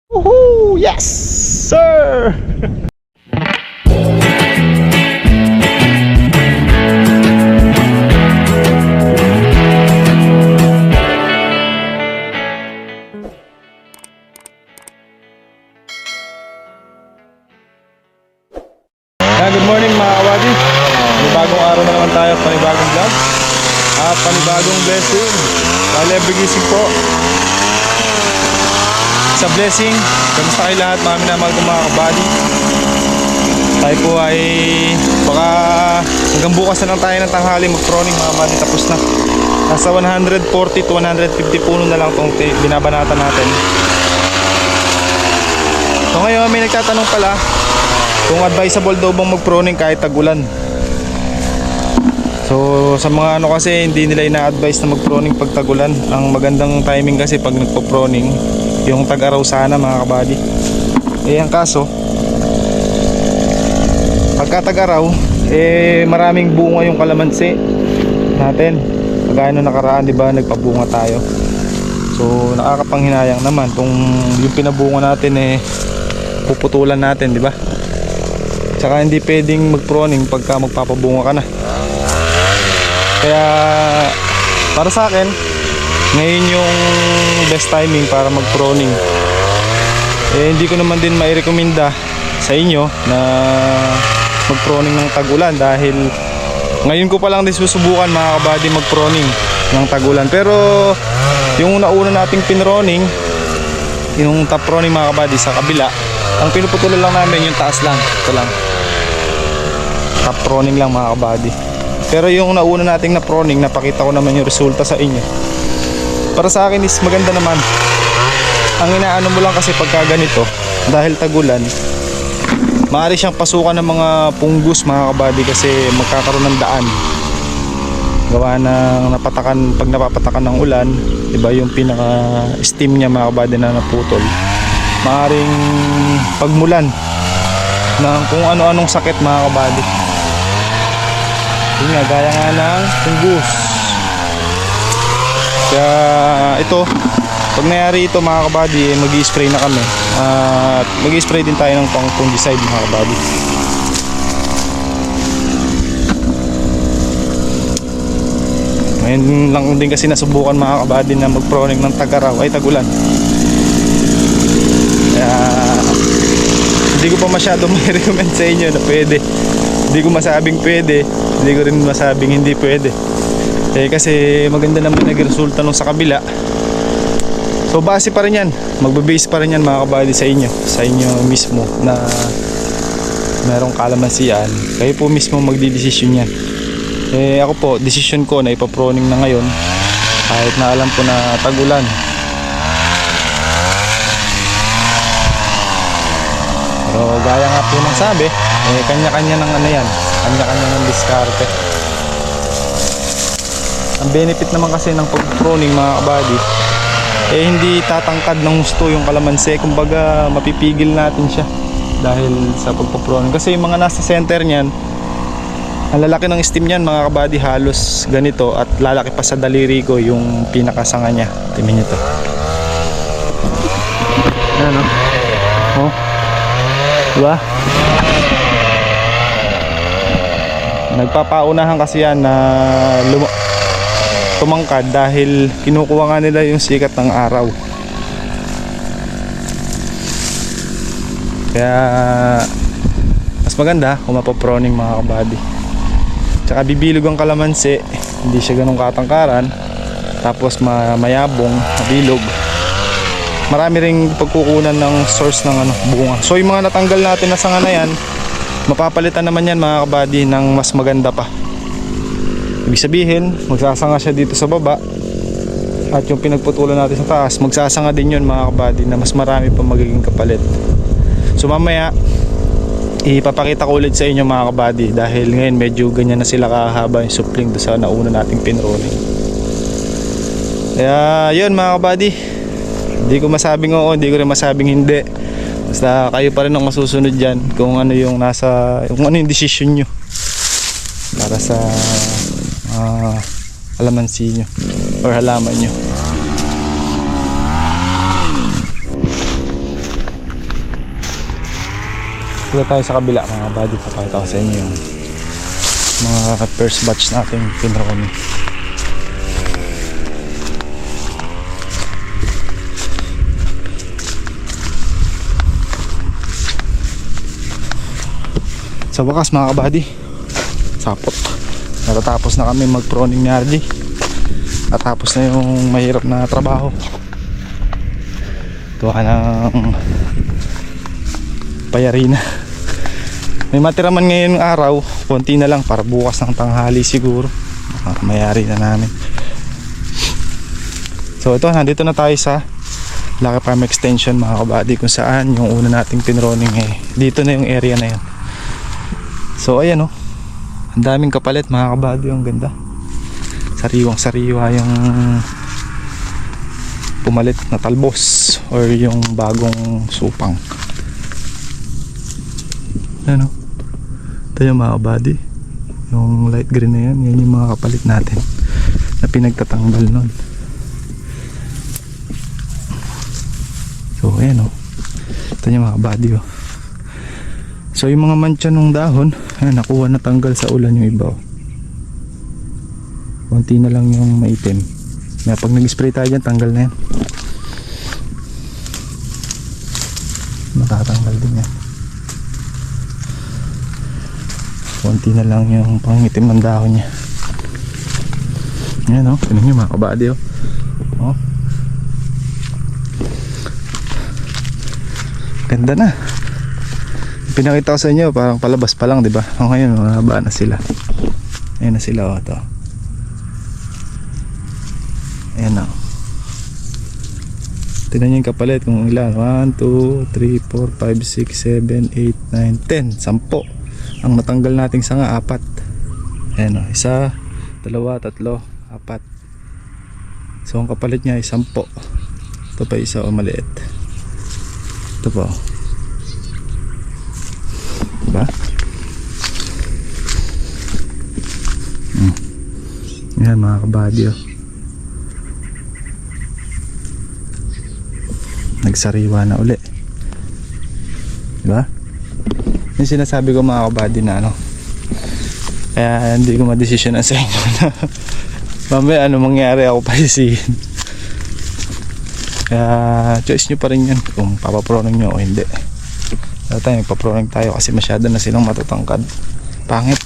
Woohoo! Yes, sir! Good morning mga kawadi. Panibagong araw na naman tayo, panibagong vlog at panibagong blessing. Bale, bigising po sa blessing. Kamusta kayo lahat? Mga minamahal kong mga kabady. Tayo po ay baka hanggang bukas na lang tayo ng tanghali mag-proning mga kabady. Tapos na. Nasa 140 to 150 puno na lang itong binabanatan natin. So ngayon may nagtatanong pala kung advisable daw bang mag-proning kahit tag-ulan. So sa mga ano kasi hindi nila ina-advise na mag-proning pag tag-ulan. Ang magandang timing kasi pag nagpo-proning yung tag-araw sana mga kabady. Ang kaso pagka tag-araw maraming bunga yung kalamansi natin. Kagaya nung nakaraan, di ba, nagpabunga tayo. So nakakapanghinayang naman kung yung pinabunga natin puputulan natin, di ba? Tsaka hindi pwedeng mag-proning pagka magpapabunga ka na. Kaya para sa akin ngayon yung best timing para mag-proning. Hindi ko naman din mairekomenda sa inyo na mag-proning ng tag-ulan dahil ngayon ko pa lang din susubukan mga kabady mag-proning ng tag-ulan. Pero yung nauna nating pinroning, yung top proning mga kabady sa kabila, ang pinuputulan lang namin yung taas lang. Ito lang, top proning lang mga kabady. Pero yung nauna nating na proning, napakita ko naman yung resulta sa inyo. Para sa akin is maganda naman. Ang inaano mo lang kasi pagka ganito, dahil tagulan, maaari siyang pasukan ng mga punggus mga kabady kasi magkakaroon ng daan. Gawa ng napatakan, pag napapatakan ng ulan, diba yung pinaka steam niya mga kabady na naputol, maaring pagmulan ng kung ano-anong sakit mga kabady. Yun nga, gaya nga ng punggus. Kaya ito, pag nangyari ito mga kabady, mag-i-spray na kami. At mag-i-spray din tayo ng pang fungicide mga kabady. Ngayon lang din kasi nasubukan mga kabady na mag-proning ng tag-araw ay tag-ulan. Kaya hindi ko pa masyado may recommend sa inyo na pwede. Hindi ko masabing pwede, hindi ko rin masabing hindi pwede. Kasi maganda naman nag-resulta nung sa kabila. So base pa rin yan, magbe-base pa rin yan mga kabady sa inyo mismo na merong kalamansian. Kayo po mismo magdidesisyon yan. Ako po, decision ko na ipaproning na ngayon kahit na alam ko na tag-ulan. Pero gaya nga po ng sabi, kanya-kanya ng ano yan, kanya-kanya ng diskarte. Ang benefit naman kasi ng pag-proning mga kabady, hindi tatangkad ng gusto yung kalamansi. Kumbaga mapipigil natin siya dahil sa pagpo-proning. Kasi yung mga nasa center niyan, ang lalaki ng stem niyan mga kabady, halos ganito at lalaki pa sa daliri ko yung pinakasanga niya. Tingnan niyo to. Ayan o. Oh. Diba? Nagpapaunahan kasi yan na tumangkad dahil kinukuha nga nila yung sikat ng araw. Kaya mas maganda kung mapaproning mga kabady. Tsaka bibilog ang kalamansi, hindi siya ganun katangkaran, tapos mayabong, mabilog. Marami ring pagkukunan ng source ng bunga. So yung mga natanggal natin na sanga na yan, mapapalitan naman yan mga kabady ng mas maganda pa. Ibig sabihin, magsasanga siya dito sa baba at yung pinagputulan natin sa taas, magsasanga din yun mga kabady na mas marami pa magiging kapalit. So mamaya ipapakita ko ulit sa inyo mga kabady dahil ngayon medyo ganyan na sila kahaba yung supling doon sa nauna nating pinroning. Kaya yun mga kabady, hindi ko masabing oo, hindi ko rin masabing hindi. Basta kayo pa rin ang masusunod dyan kung ano yung kung ano yung decision nyo para sa kalamansi nyo or halaman nyo. Dito tayo sa kabila mga buddy, papakita ko sa inyo yung mga first batch nating pinroni. Sa wakas mga kabady, sapot, natatapos na kami mag-proning ni RJ at tapos na yung mahirap na trabaho. Tuwa ng payari na. May matira man ngayon araw, konti na lang para bukas ng tanghali siguro mayari na namin. So ito, nandito na tayo sa Lucky Farm Extension mga kabady, kung saan yung una nating pinroning dito na yung area na yun. So ayan oh, ang daming kapalit mga kabady, ang ganda. Sariwang sariwa yung pumalit na talbos or yung bagong supang. Ano? Ito yung mga kabady, yung light green na yan, yan yung mga kapalit natin na pinagtatanggal nun. So ayan oh, ito yung mga kabady oh. So yung mga mancha ng dahon, ayan, nakuha na tanggal sa ulan yung iba oh. Konti na lang yung maitim. Kaya pag nag-spray tayo dyan, tanggal na yan. Matatanggal din yan. Konti na lang yung pangitim ng dahon niya. Ayan oh, tignan nyo mga kabady oh. Oh. Ganda na. Pinakita ko sa inyo parang palabas pa lang, di ba? O ngayon mahaba na sila. Ayan na sila oh, to. Ayan oh. Tignan nyo yung kapalit kung ilan. 1, 2, 3, 4, 5, 6, 7, 8, 9, 10. 10 ang natanggal nating sanga, 4. Ayan oh, 1, 2, 3, 4. So ang kapalit niya ay 10. Ito pa isa o maliit. Ito pa oh. Diba? Yan mga kabady oh. Nagsariwa na uli. Diba? Yung sinasabi ko mga kabady na ano, kaya hindi ko madesisyonan sa inyo na mamaya ano mangyari ako pasisihin. Kaya choice nyo pa rin yan kung papaproning nyo o hindi. Dito tayo magpaproning tayo kasi masyado na silang matatangkad. Pangit.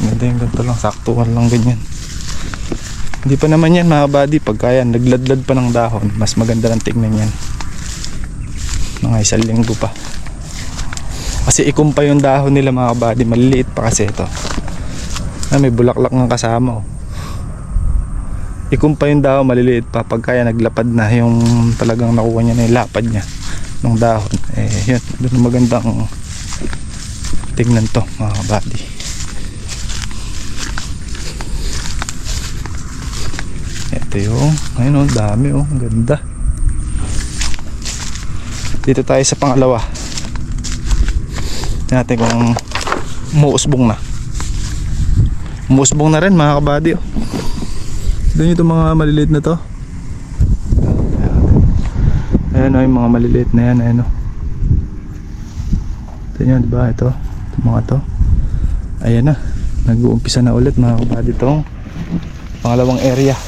Ganda yung ganito lang, saktuhan lang ganyan. Hindi pa naman yan mga buddy, pagka yan nagladlad pa ng dahon, mas maganda lang tignan yan. Mga 1 linggo pa. Kasi ikumpa yung dahon nila mga buddy, maliliit pa kasi ito. May bulaklak ng kasama oh. Ikumpa yung dahon, maliliit pa, pagka yan naglapad na yung talagang nakuha niya na yung lapad niya ng dahon, yun, doon magandang tingnan to mga kabady. Ito yung ayun oh, dami oh, ganda. Dito tayo sa pangalawa. Tingnan natin kung umuusbong na rin mga kabady oh. Doon yung mga maliliit na to. Ayan o, yung mga maliliit na yan, ayan o. Ito nyo, diba? Ito mga to. Ayan na, nag-uumpisa na ulit mga kabady itong pangalawang area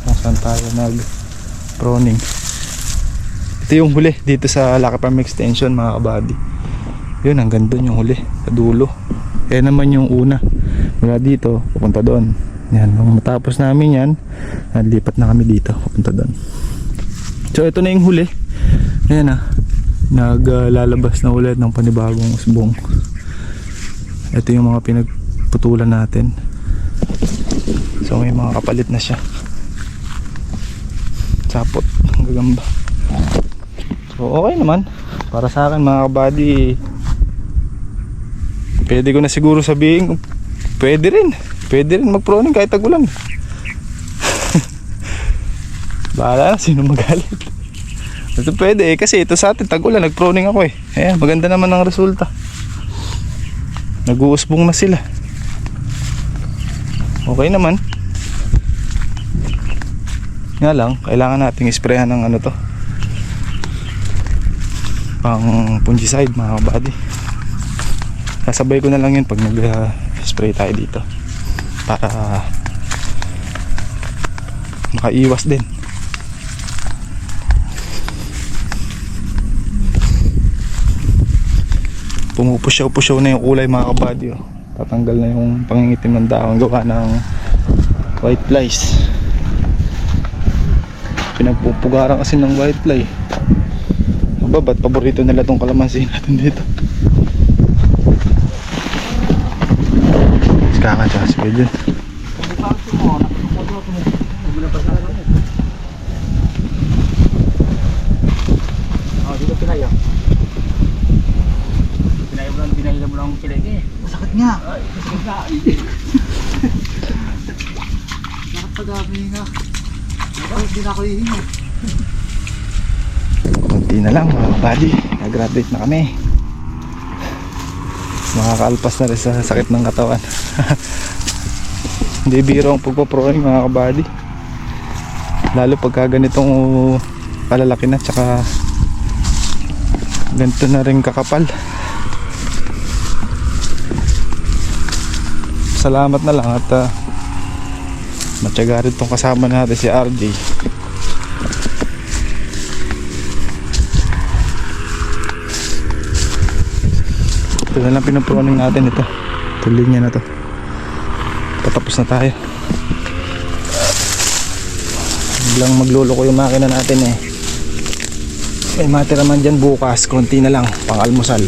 kung saan tayo nag-proning. Ito yung huli dito sa Lucky Farm Extension mga kabady. Yun, hanggang doon yung huli, sa dulo. Ayan naman yung una, mula dito, pupunta doon. Yan, nung matapos namin yan, nalipat na kami dito, pupunta doon. So ito na yung huli. Ayan na, naglalabas na ulit ng panibagong usbong. Ito yung mga pinagputulan natin. So may mga kapalit na siya. Sapot, gagamba. So okay naman. Para sa akin mga kabady, pwede ko na siguro sabihin, pwede rin mag-proning kahit tagulan. Bahala na sino magalit. Ito pwede kasi ito sa atin tagulan, nag-proning ako Ayan, maganda naman ang resulta. Nag-uusbong na sila. Okay naman. Nga lang, kailangan nating isprehan ng ano to, pang fungicide mga kabady. Sasabay ko na lang yun pag nag-spray tayo dito para makaiwas din. Pumupusyaw-pusyaw na yung kulay mga kabady, oh. Tatanggal na yung pangingitim ng dahon gawa ng white flies. Pinagpupugaran kasi ng white fly. Aba, ba't paborito nila tong kalamansi natin dito? Sikangan siya, sige dyan. Dito pinaya. Pinaya mo lang kilig eh. Masakit nga. Ay, masakit nga. Nakapagami nga. Hindi na ako hihinga. Kunti na lang mga buddy, nag-graduate na kami. Makakaalpas na rin sa sakit ng katawan. Hindi biro ang pagpaproing mga kabady, lalo pagka ganitong kalalaki na, tsaka ganito na rin kakapal. Salamat na lang at matyaga rin itong kasama natin si RJ. Ito na lang pinuproning natin, ito linya na to, patapos na tayo. Biglang maglolo ko yung makina natin eh. May matira man dyan bukas, konti na lang pang almusal.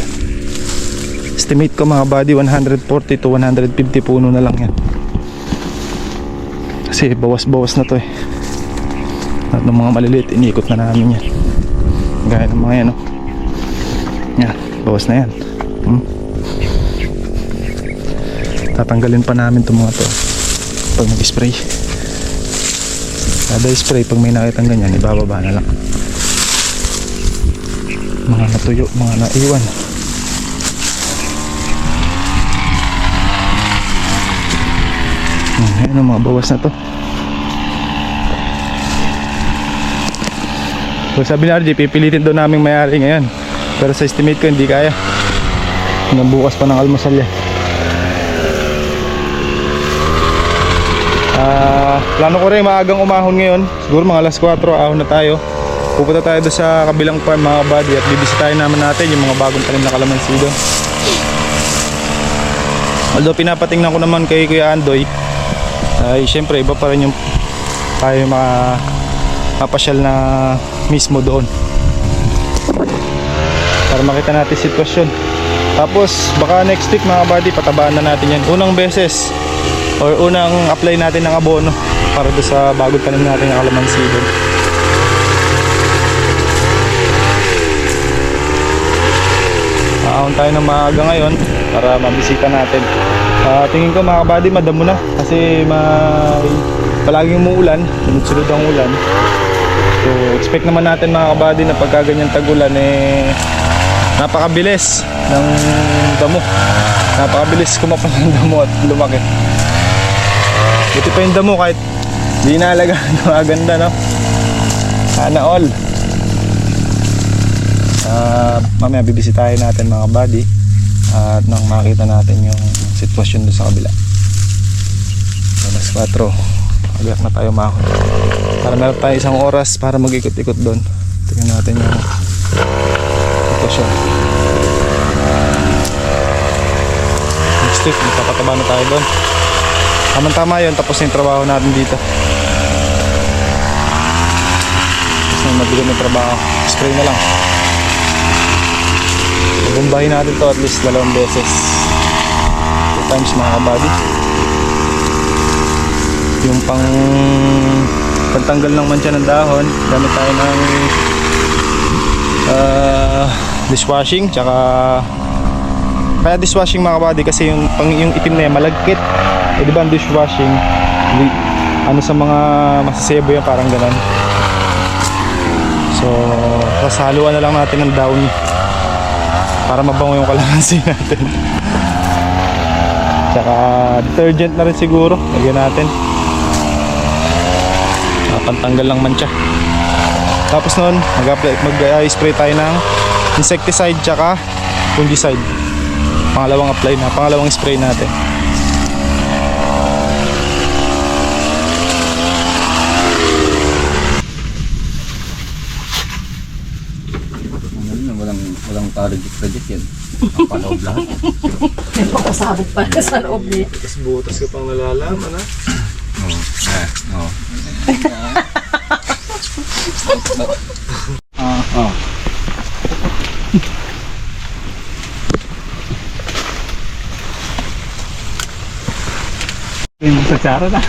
Estimate ko mga buddy 140 to 150 puno na lang yan, kasi bawas-bawas na to eh. At ng mga maliliit iniikot na namin yan, gaya ng mga yan, oh. Yan, bawas na yan. Tatanggalin pa namin itong mga to pag nag-spray. Kada spray pag may nakitang ganyan, ibababa na lang. Mga natuyo, mga naiwan. Ayan ang mga bawas na to. So sabi ni RJ, pipilitin doon namin mayari ngayon, pero sa estimate ko hindi kaya. Hanggang bukas pa ng almusal yan. Plano ko rin maagang umahon ngayon, siguro mga alas 4 ahon na tayo. Pupunta tayo doon sa kabilang farm mga buddy at bibisitahin naman natin yung mga bagong tanim na kalamansi doon. Although pinapatingnan ko naman kay Kuya Andoy, ay syempre iba pa rin yung tayo mapasyal na mismo doon para makita natin sitwasyon. Tapos baka next week mga buddy patabaan na natin yan, unang beses or unang apply natin ng abono para doon sa bagong tanim natin ng kalamansi doon. Aahon tayo ng maaga ngayon para mabisita natin. Tingin ko mga kabady madamo na kasi palaging umuulan, sunod-sunod ang ulan. So expect naman natin mga kabady na pagka ganyan tag-ulan napakabilis ng damo, napakabilis kumapal ng damo at lumaki. Buti pa yung damo kahit di naalagaan, maganda no. Sana all. Mamaya bibisitahin natin mga buddy at nang makita natin yung sitwasyon doon sa kabila. Alas 4 agak na tayo mahon para meron tayo isang oras para mag-ikot-ikot doon. Tingnan natin yung sitwasyon. Next week magpapataba na tayo doon. Tama yun, tapos yung trabaho natin dito. Tapos na mabigat na trabaho, spray na lang. Bumbahin natin to at least 2 beses, 2 times mga kabady. Yung pagtanggal ng mancha ng dahon, gamit tayo ng dishwashing, tsaka kaya dishwashing mga kabady kasi yung itim na yan malagkit. Di ba ang dishwashing ano sa mga masasebo yan, parang ganun. So haluan na lang natin ng daon para mabango yung kalamansi natin. Tsaka detergent na rin siguro lagyan natin, pantanggal ng mancha. Tapos nun mag-spray tayo ng insecticide tsaka fungicide. Pangalawang apply na, pangalawang spray natin. Walang target yan. Ang paloob lahat. May pakasabog pa sa loob niya. Tapos butas ka pang nalalaman ha. Yung satsara na.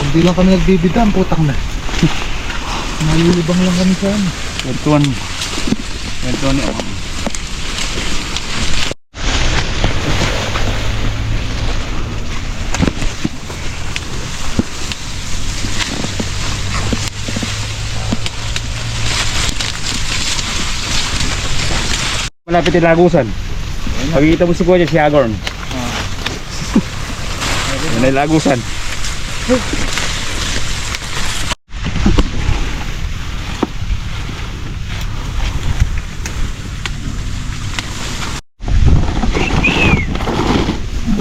Hindi lang kami nagbibida, ang putang na. Nalilibang lang kami sa ano. Kwentuhan niya. Malapit yung lagusan. Pagkikita mo si Kuya si Agorn. Yan ay lagusan.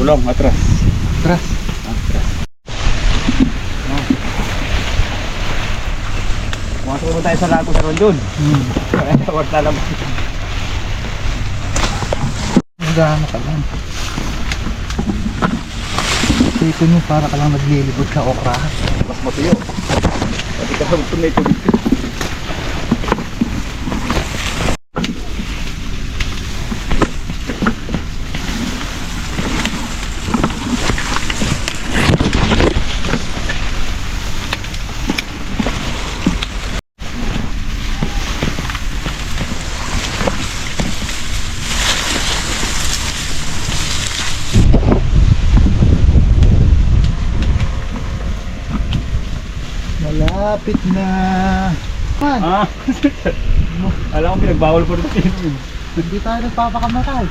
Ulong, atras. Tras. Pumasok mo tayo sa lago sa Rondon. Huwag lalabas. Magana ka lang. Ito nyo, para ka lang naglilibot sa okra. Mas matuyo. Pati ka sa tunay tubig. Malapit na. Man, Alam ko pinagbawal po rin yun. hindi tayo nagpapakamatay.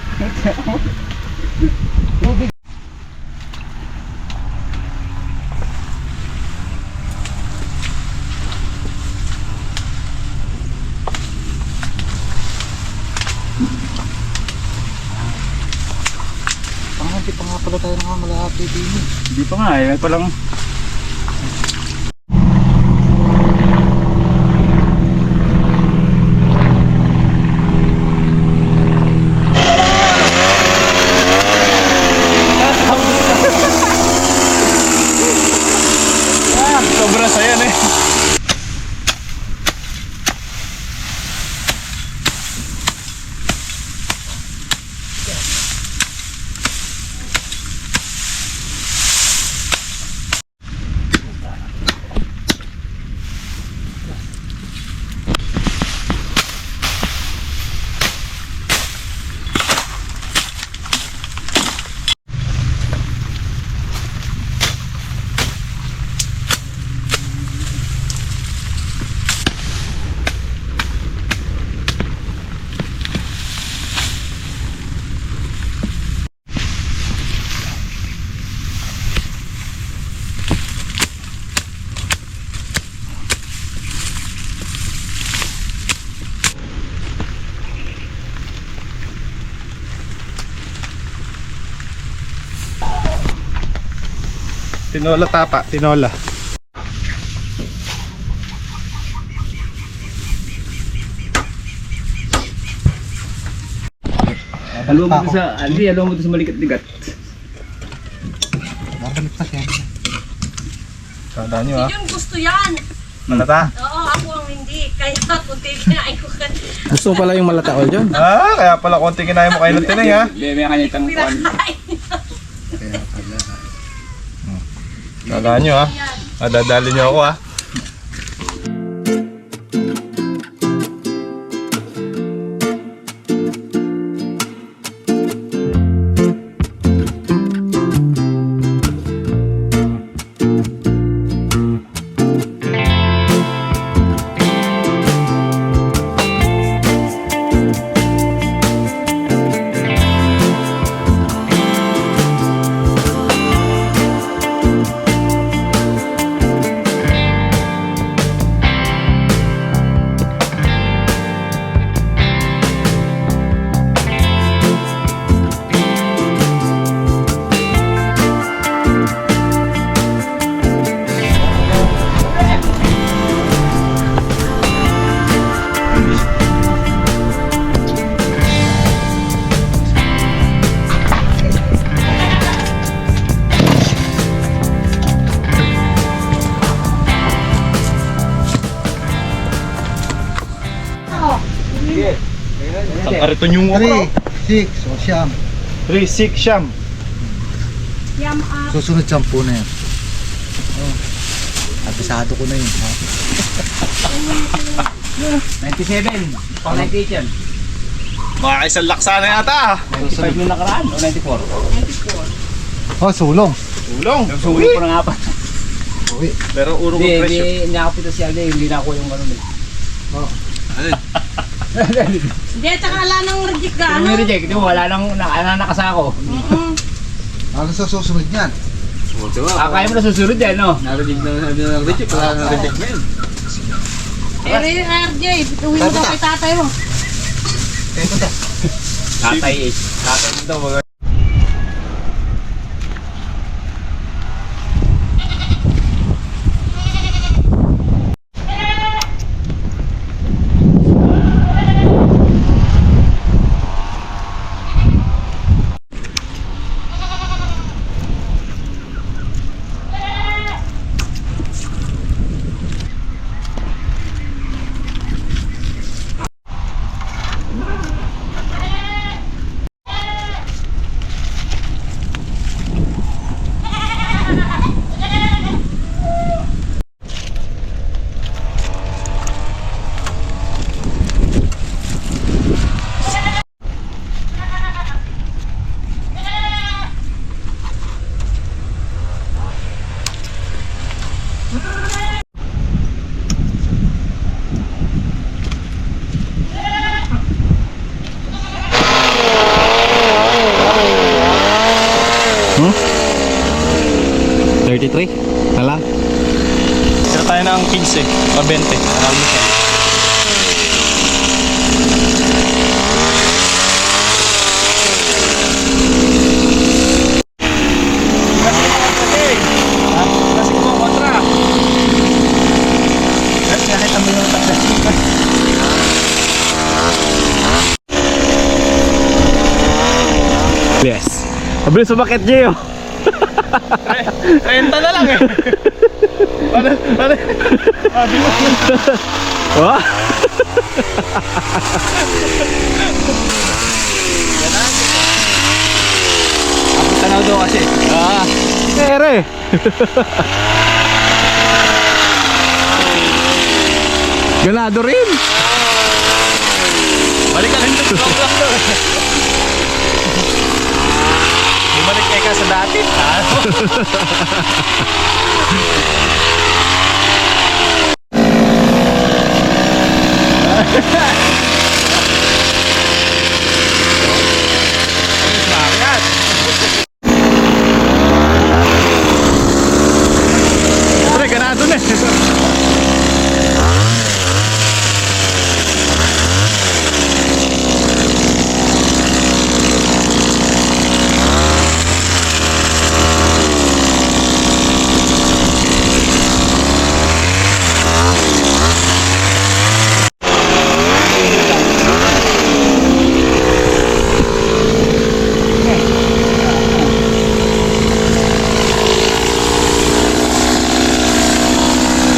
Tubig. Hindi pa nga pala tayo malapit din. Hindi pa nga eh. Palang Sobrang saya na eh. Tinola tapa, tinola. Alam mo sa alam mo sa malikat-ligat. Babalik pa siya. Tandaan nyo ha. Yun gusto yan. Malata. Oo, ako ang hindi. Kaya kunti kinain ko ka. Gusto mo pala yung malata oil dyan? Ah, kaya pala konti kinain mo kayo ng tinay ha. May kanya itang kuwan. Tandaan nyo ha. Dadali nyo ako ha. Ariton yung 3, 6, o siyam. 3, 6, siyam. Yam up. Susunod 10 na yan. Oh. Apisado ko na yun. Ha? 97. Pang 98 yan. Mga isang laksa na yata. 95 yung nakaraan o 94? Oh, sulong. Tulong. Sulit po ng apat. Uwi. Pero urong Hindi, ang presyo. hindi ako pito si Alde. Hindi na ako yung ano. Oh. Hindi, tsaka ala ng reject ka, Ano ano? yung reject? Di mo, wala nang nakasako. Ano sa susunod yan? Kaya mo na susunod yan, no? Narinig na sabi ng reject, wala nang reject na yun. Eh, RJ, bituhin mo daw kay tatay mo. Tatay eh. Tatay mo daw. Hmm? 33? Na lang? Tira tayo ng 15 o 20. Marami siya. Kasi ko kontra. Kasi nakita mo yung taklas. Yes. Mabilis sumakit, Gio. Renta na lang eh. Ano? Wah. Ako tanaw daw kasi. Ere. Ganado rin. Balik ka rin doon. Bumalik ka sa dati. Semangat. Pre, ganado na.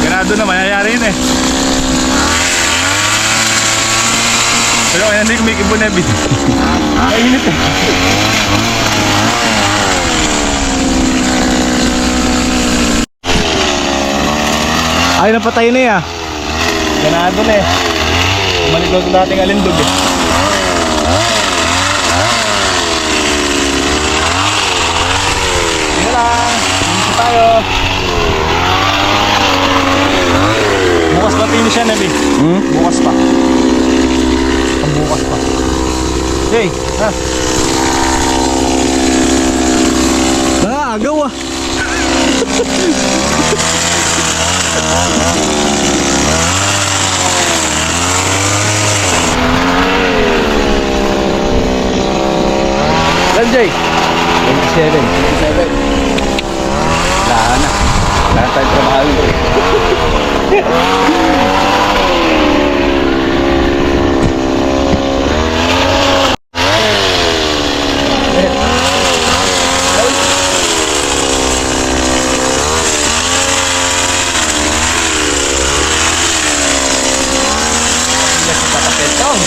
Ganado na, mayayari yun eh. Pero kaya hindi kumikibo na bit. Ay, init eh. Ay, napatay na eh. Ganado na eh. Maligod sa dating alindog eh. Sige lang. Dito tayo. Bukas pa finish yan, Ebi. Bukas pa. Ang bukas pa. Hey, ha? Agaw ah. Lanjay. 27. Wala na. Wala na tayong trabaho yun. Yes, papapetong.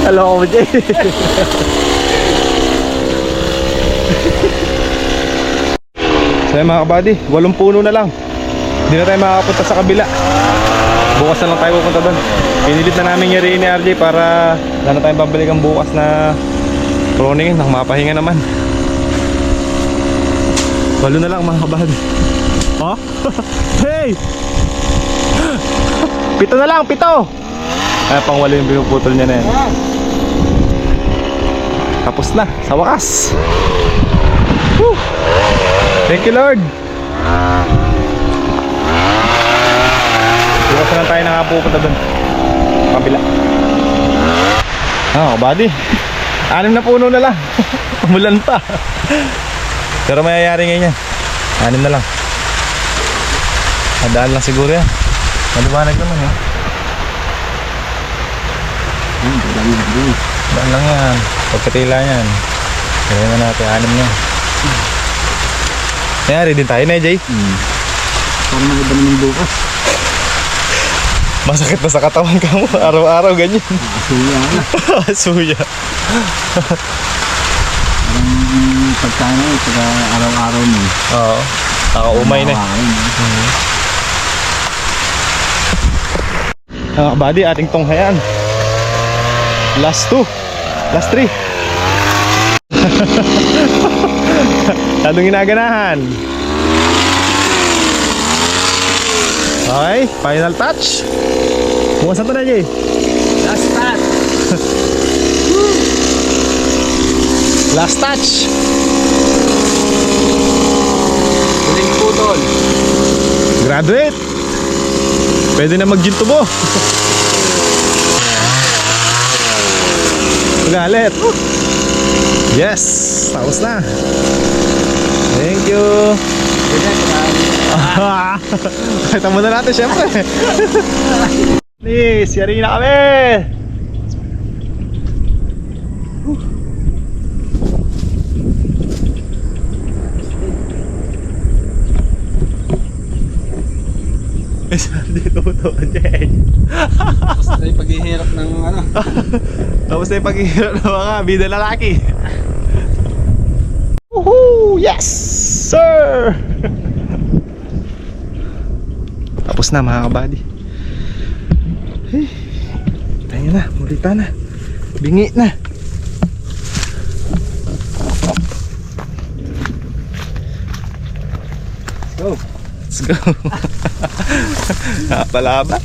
Hello, Jay. So yun, mga kabady, 8 puno na lang. Hindi na tayo makakapunta sa kabila. Bukas na lang tayo pupunta doon. Pinilit na namin yung ni RJ para wala na tayong babalikan bukas na pruning. Nang mapahinga naman. 8 na lang, mga kabady. Oh? Hey! 7 na lang, 7! Ay, pang 8 yung pinuputol niya na yan. Tapos na, sa wakas. Woo! Thank you, Lord. Bukas na lang tayo nakapupunta doon kabila. Buddy, 6 na puno na lang. Umulan pa. Pero mayayari ngayon yan. 6 na lang. Madaan lang siguro yan. Maliwanag naman eh. Daan lang yan. Pagkatila yan. Kaya na natin 6 na. Mayayari din tayo na Jay. Parang mga iba naman bukas. Masakit na sa katawan ka mo. Araw-araw ganyan. Asuya na. Suya. Parang pagkain na pag araw-araw mo. Oo. Nakaumay na. Buddy, ating tunghayan. Last 2. Last 3. Lalong ginaganahan. Okay, final touch. Bukasan to na, Jay. Last touch. Last touch. Huling putol. Graduate. Pwede na mag-gin tubo. Galit. Yes, tapos na. Thank you. Kita muna natin syempre. Please, yari na kami. Dito to, Jay. Tapos na yung paghihirap ng ano. Tapos na yung paghihirap ng mga bida lalaki. Woohoo! Yes! Sir! Tapos na mga kabady. Hey, tayo na, mulita na. Bingi na. Let's go. Napalaban.